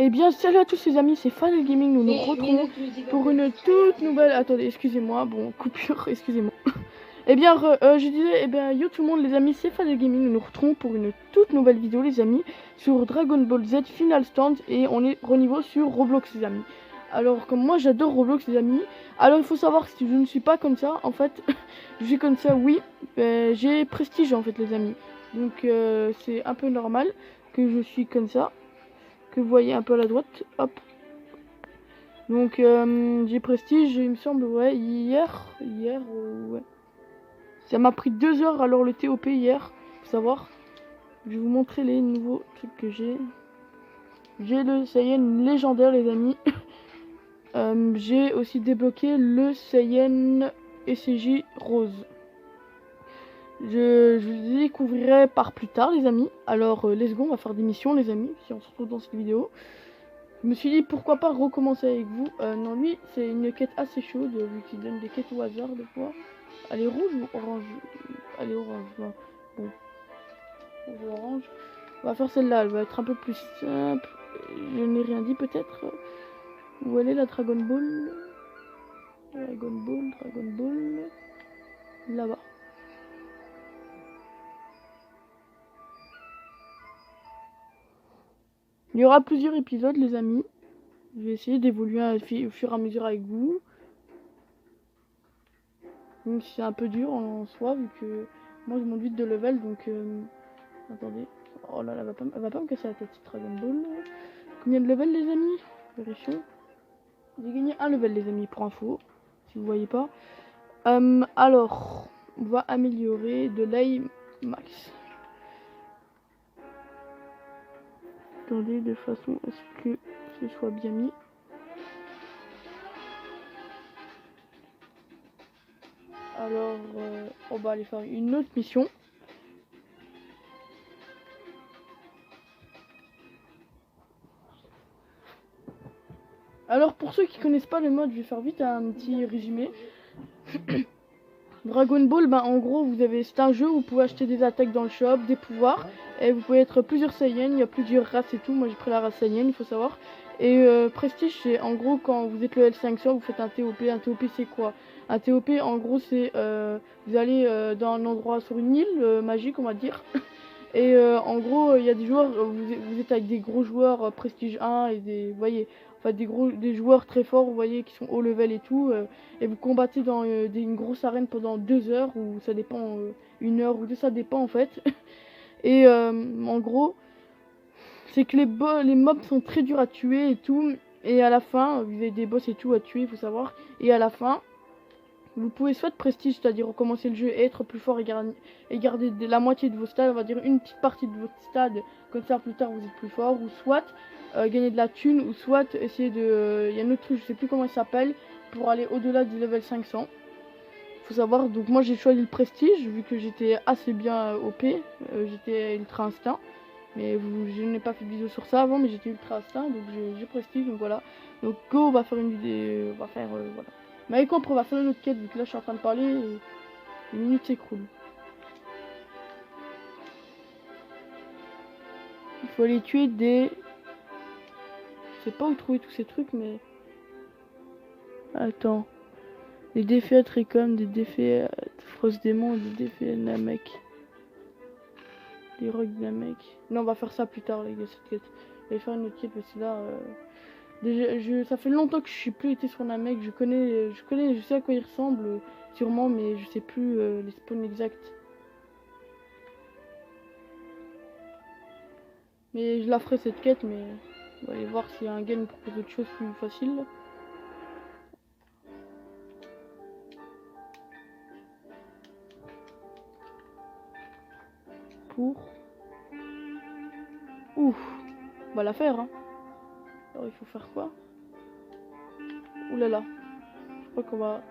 Eh bien, salut à tous les amis, c'est Fanel Gaming, nous nous retrouvons pour une toute nouvelle... Attendez, excusez-moi, bon, coupure, excusez-moi. Eh bien, je disais, eh bien, yo tout le monde les amis, c'est Fanel Gaming, nous nous retrouvons pour une toute nouvelle vidéo les amis, sur Dragon Ball Z Final Stand, et on est reniveau sur Roblox les amis. Alors, comme moi j'adore Roblox les amis, alors il faut savoir que si je ne suis pas comme ça, en fait, je suis comme ça, oui, j'ai prestige en fait les amis. Donc, c'est un peu normal que je suis comme ça. Que vous voyez un peu à la droite, hop. Donc j'ai prestige, il me semble, ouais, hier, ouais. Ça m'a pris 2 heures alors le TOP hier, faut savoir. Je vais vous montrer les nouveaux trucs que j'ai. J'ai le Saiyan légendaire les amis. J'ai aussi débloqué le Saiyan SCJ rose. Je le découvrirai par plus tard les amis. Alors let's go, on va faire des missions les amis, si on se retrouve dans cette vidéo. Je me suis dit pourquoi pas recommencer avec vous. Non, lui, c'est une quête assez chaude, vu qu'il donne des quêtes au hasard des fois. Elle est rouge ou orange? Elle est orange, non. Bon. Orange. On va faire celle-là, elle va être un peu plus simple. Je n'ai rien dit peut-être. Où elle est la Dragon Ball? Dragon Ball. Là-bas. Il y aura plusieurs épisodes, les amis. Je vais essayer d'évoluer au fur et à mesure avec vous. Même si c'est un peu dur en soi, vu que moi je monte vite de level, donc attendez. Oh là là, elle va pas me casser la tête, Dragon Ball. Combien de level les amis? Vérifions. J'ai gagné un level les amis, pour info, si vous voyez pas. Alors, on va améliorer de l'AI max. Attendez, de façon à ce que ce soit bien mis. Alors, on va aller faire une autre mission. Alors, pour ceux qui connaissent pas le mode, je vais faire vite un petit résumé. Dragon Ball, ben, en gros, c'est un jeu où vous pouvez acheter des attaques dans le shop, des pouvoirs, et vous pouvez être plusieurs Saiyans, il y a plusieurs races et tout. Moi j'ai pris la race Saiyan, il faut savoir. Et Prestige, c'est en gros quand vous êtes level 500, vous faites un TOP. Un TOP c'est quoi? Un TOP en gros c'est vous allez dans un endroit sur une île magique on va dire. Et en gros il y a des joueurs, vous êtes avec des gros joueurs Prestige 1 et des, vous voyez, enfin des joueurs très forts, vous voyez, qui sont haut level et tout, et vous combattez dans une grosse arène pendant 2 heures, ou ça dépend, 1 heure ou 2, ça dépend en fait. Et en gros, c'est que les mobs sont très durs à tuer et tout, et à la fin, vous avez des boss et tout à tuer, il faut savoir, et à la fin, vous pouvez soit prestige, c'est-à-dire recommencer le jeu et être plus fort et garder la moitié de vos stades, on va dire une petite partie de votre stade, comme ça plus tard vous êtes plus fort, ou soit gagner de la thune, ou soit essayer de... Il y a un autre truc, je sais plus comment il s'appelle, pour aller au-delà du level 500. Faut savoir, donc moi j'ai choisi le prestige, vu que j'étais assez bien OP, j'étais ultra instinct. Mais je n'ai pas fait de vidéo sur ça avant, mais j'étais ultra instinct, donc j'ai prestige, donc voilà. Donc go, on va faire une vidéo, on va faire, voilà. Mais avec quoi on va faire une autre quête, vu que là je suis en train de parler, et les minutes s'écroulent. Il faut aller tuer des... Je sais pas où trouver tous ces trucs, mais... Attends. Des défis à Tricom, des défis à Frost Démon, des défis à Namek. Les rocs de Namek. Non, on va faire ça plus tard, les gars, cette quête. Je vais faire une autre quête, parce que là... Déjà, ça fait longtemps que je suis plus été sur Namek, je sais à quoi il ressemble, sûrement, mais je sais plus les spawns exacts. Mais je la ferai cette quête, mais on va aller voir s'il y a un game pour propose autre chose plus facile. Pour... Ouf, on va la faire, hein. Alors il faut faire quoi? Ouh là là, je crois qu'on va...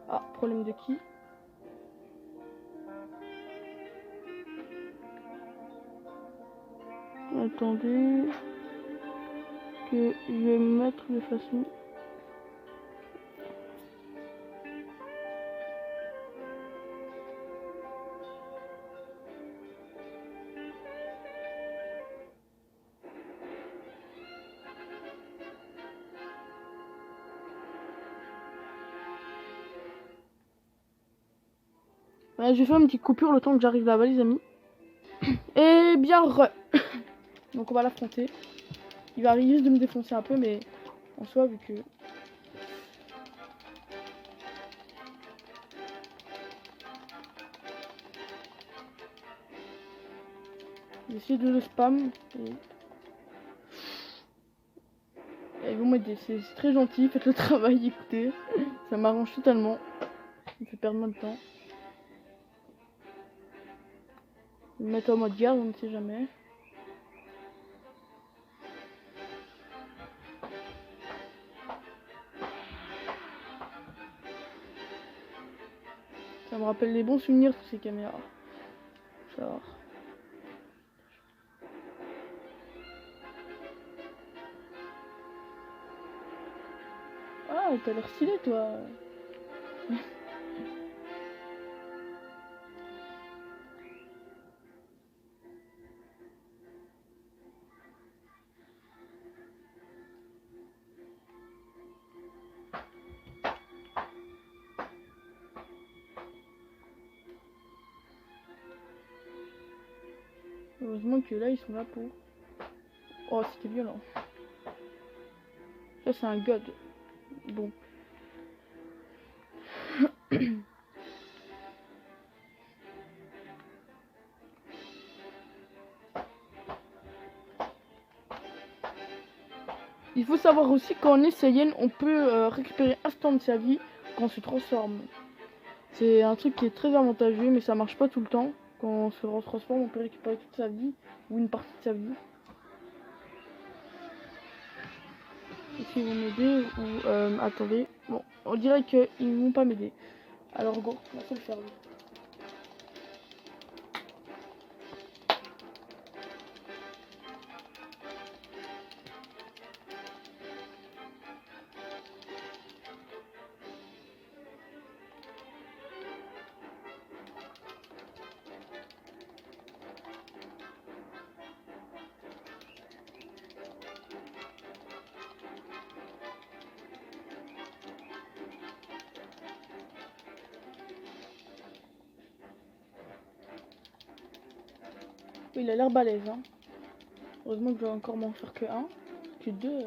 Ah, problème de qui? Attendez... Que je vais me mettre de façon... Voilà, je vais faire une petite coupure le temps que j'arrive là-bas, les amis. Et bien, donc on va l'affronter. Il va risque de me défoncer un peu, mais en soi, vu que... J'ai essayé de le spam. Et ils vont m'aider, c'est très gentil, faites le travail, écoutez. Ça m'arrange totalement. Ça me fait perdre moins de temps. Je vais me mettre en mode garde, on ne sait jamais. Ça me rappelle les bons souvenirs, toutes ces caméras. Ça va. Ah, t'as l'air stylé, toi. Heureusement que là, ils sont là pour... Oh, c'était violent. Ça, c'est un god. Bon. Il faut savoir aussi quand on est Saiyan, on peut récupérer instant de sa vie quand on se transforme. C'est un truc qui est très avantageux, mais ça marche pas tout le temps. Quand on se transforme, on peut récupérer toute sa vie ou une partie de sa vie. Est-ce qu'ils vont m'aider ou attendez. Bon, on dirait qu'ils ne vont pas m'aider. Alors go, on va se le faire. Lui. Il a l'air balèze, hein. Heureusement que je dois encore m'en faire que un, que deux.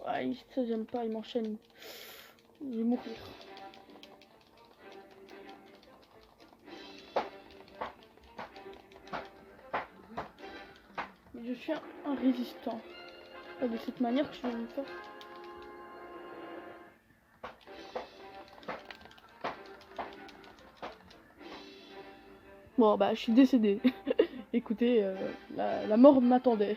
Ouais, ça j'aime pas, il m'enchaîne. Je vais mourir. Mais je suis un résistant. Pas de cette manière que je vais me faire. Bon bah je suis décédé. Écoutez, la mort m'attendait.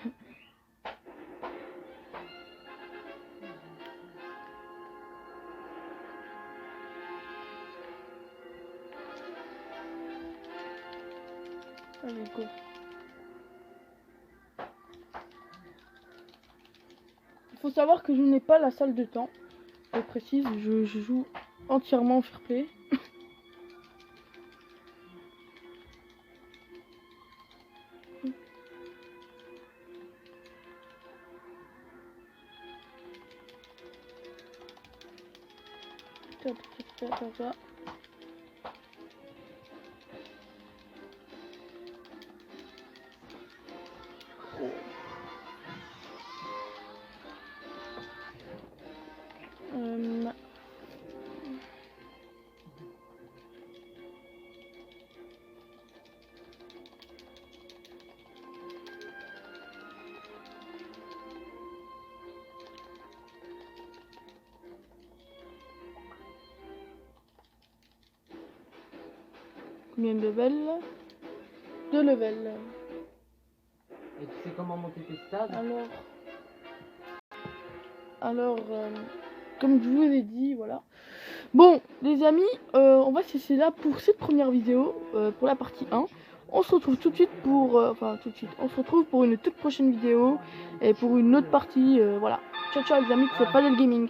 Allez go. Il faut savoir que je n'ai pas la salle de temps. Je précise, je joue entièrement en fair play. Ça. Combien de levels? 2 levels. Et tu sais comment monter tes stades? Alors, comme je vous ai dit, voilà. Bon, les amis, on va se laisser là pour cette première vidéo, pour la partie 1. On se retrouve tout de suite pour... on se retrouve pour une toute prochaine vidéo et pour une autre partie, voilà. Ciao, ciao les amis, c'est Fadel Gaming.